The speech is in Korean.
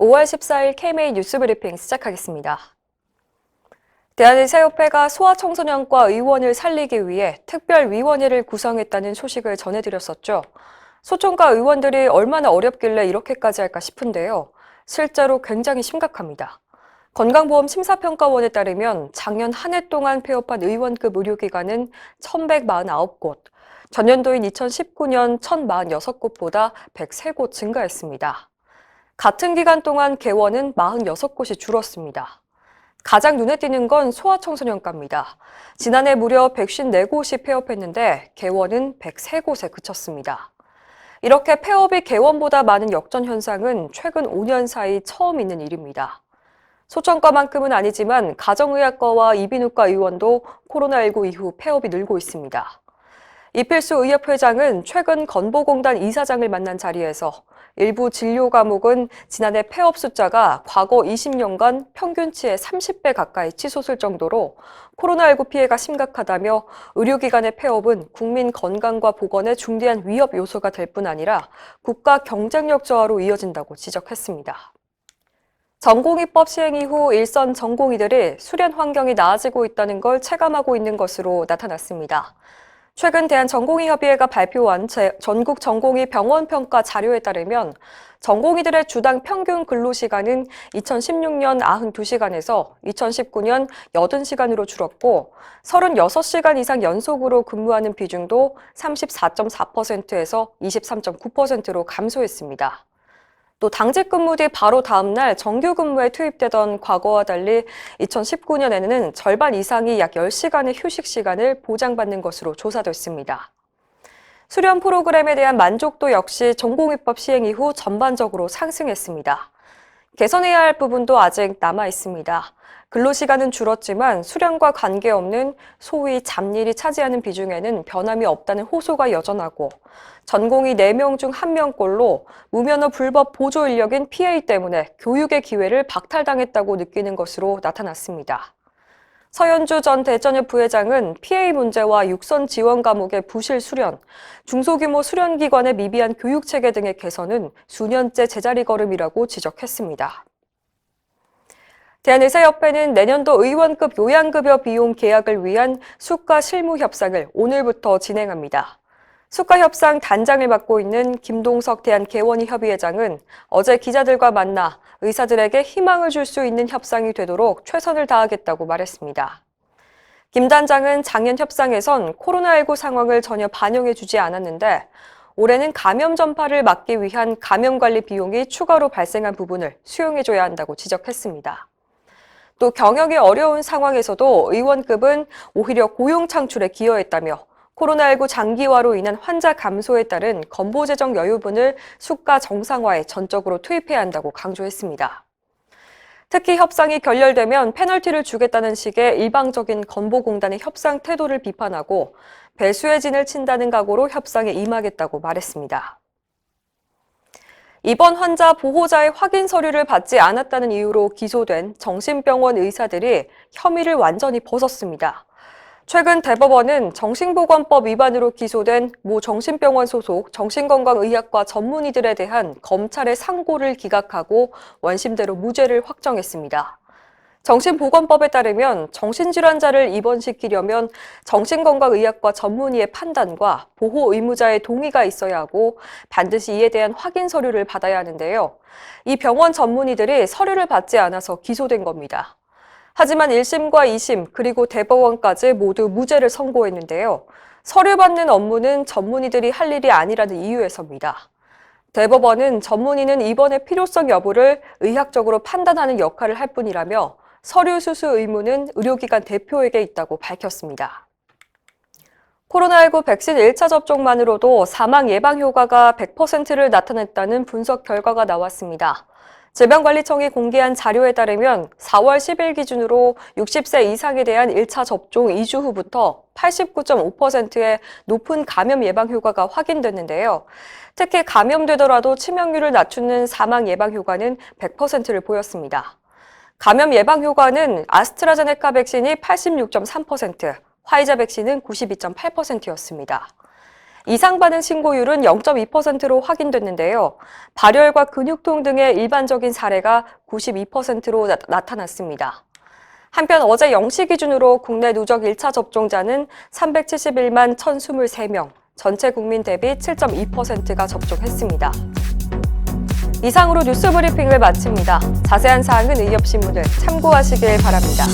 5월 14일 KMA 뉴스브리핑 시작하겠습니다. 대한의사협회가 소아청소년과 의원을 살리기 위해 특별위원회를 구성했다는 소식을 전해드렸었죠. 소청과 의원들이 얼마나 어렵길래 이렇게까지 할까 싶은데요. 실제로 굉장히 심각합니다. 건강보험심사평가원에 따르면 작년 한 해 동안 폐업한 의원급 의료기관은 1,149곳, 전년도인 2019년 1,046곳보다 103곳 증가했습니다. 같은 기간 동안 개원은 46곳이 줄었습니다. 가장 눈에 띄는 건 소아청소년과입니다. 지난해 무려 154곳이 폐업했는데 개원은 103곳에 그쳤습니다. 이렇게 폐업이 개원보다 많은 역전 현상은 최근 5년 사이 처음 있는 일입니다. 소청과만큼은 아니지만 가정의학과와 이비인후과 의원도 코로나19 이후 폐업이 늘고 있습니다. 이필수 의협회장은 최근 건보공단 이사장을 만난 자리에서 일부 진료 과목은 지난해 폐업 숫자가 과거 20년간 평균치의 30배 가까이 치솟을 정도로 코로나19 피해가 심각하다며 의료기관의 폐업은 국민 건강과 보건에 중대한 위협 요소가 될 뿐 아니라 국가 경쟁력 저하로 이어진다고 지적했습니다. 전공의법 시행 이후 일선 전공의들이 수련 환경이 나아지고 있다는 걸 체감하고 있는 것으로 나타났습니다. 최근 대한전공의협의회가 발표한 전국 전공의 병원평가 자료에 따르면 전공의들의 주당 평균 근로시간은 2016년 92시간에서 2019년 80시간으로 줄었고 36시간 이상 연속으로 근무하는 비중도 34.4%에서 23.9%로 감소했습니다. 또 당직 근무 뒤 바로 다음 날 정규 근무에 투입되던 과거와 달리 2019년에는 절반 이상이 약 10시간의 휴식 시간을 보장받는 것으로 조사됐습니다. 수련 프로그램에 대한 만족도 역시 전공의법 시행 이후 전반적으로 상승했습니다. 개선해야 할 부분도 아직 남아 있습니다. 근로시간은 줄었지만 수련과 관계없는 소위 잡일이 차지하는 비중에는 변함이 없다는 호소가 여전하고 전공의 4명 중 1명꼴로 무면허 불법 보조 인력인 PA 때문에 교육의 기회를 박탈당했다고 느끼는 것으로 나타났습니다. 서현주 전 대전협 부회장은 PA 문제와 육선 지원 과목의 부실 수련, 중소규모 수련기관의 미비한 교육체계 등의 개선은 수년째 제자리 걸음이라고 지적했습니다. 대한의사협회는 내년도 의원급 요양급여 비용 계약을 위한 수가 실무 협상을 오늘부터 진행합니다. 수가 협상 단장을 맡고 있는 김동석 대한개원의협의회장은 어제 기자들과 만나 의사들에게 희망을 줄 수 있는 협상이 되도록 최선을 다하겠다고 말했습니다. 김 단장은 작년 협상에선 코로나19 상황을 전혀 반영해주지 않았는데 올해는 감염 전파를 막기 위한 감염관리 비용이 추가로 발생한 부분을 수용해줘야 한다고 지적했습니다. 또 경영이 어려운 상황에서도 의원급은 오히려 고용 창출에 기여했다며 코로나19 장기화로 인한 환자 감소에 따른 건보재정 여유분을 수가 정상화에 전적으로 투입해야 한다고 강조했습니다. 특히 협상이 결렬되면 페널티를 주겠다는 식의 일방적인 건보공단의 협상 태도를 비판하고 배수의 진을 친다는 각오로 협상에 임하겠다고 말했습니다. 입원 환자 보호자의 확인 서류를 받지 않았다는 이유로 기소된 정신병원 의사들이 혐의를 완전히 벗었습니다. 최근 대법원은 정신보건법 위반으로 기소된 모 정신병원 소속 정신건강의학과 전문의들에 대한 검찰의 상고를 기각하고 원심대로 무죄를 확정했습니다. 정신보건법에 따르면 정신질환자를 입원시키려면 정신건강의학과 전문의의 판단과 보호 의무자의 동의가 있어야 하고 반드시 이에 대한 확인 서류를 받아야 하는데요. 이 병원 전문의들이 서류를 받지 않아서 기소된 겁니다. 하지만 1심과 2심 그리고 대법원까지 모두 무죄를 선고했는데요. 서류 받는 업무는 전문의들이 할 일이 아니라는 이유에서입니다. 대법원은 전문의는 입원의 필요성 여부를 의학적으로 판단하는 역할을 할 뿐이라며 서류 수수 의무는 의료기관 대표에게 있다고 밝혔습니다. 코로나19 백신 1차 접종만으로도 사망 예방 효과가 100%를 나타냈다는 분석 결과가 나왔습니다. 질병관리청이 공개한 자료에 따르면 4월 10일 기준으로 60세 이상에 대한 1차 접종 2주 후부터 89.5%의 높은 감염 예방 효과가 확인됐는데요. 특히 감염되더라도 치명률을 낮추는 사망 예방 효과는 100%를 보였습니다. 감염 예방 효과는 아스트라제네카 백신이 86.3%, 화이자 백신은 92.8%였습니다. 이상 반응 신고율은 0.2%로 확인됐는데요. 발열과 근육통 등의 일반적인 사례가 92%로 나타났습니다. 한편 어제 0시 기준으로 국내 누적 1차 접종자는 371만 1,023명, 전체 국민 대비 7.2%가 접종했습니다. 이상으로 뉴스 브리핑을 마칩니다. 자세한 사항은 의협신문을 참고하시길 바랍니다.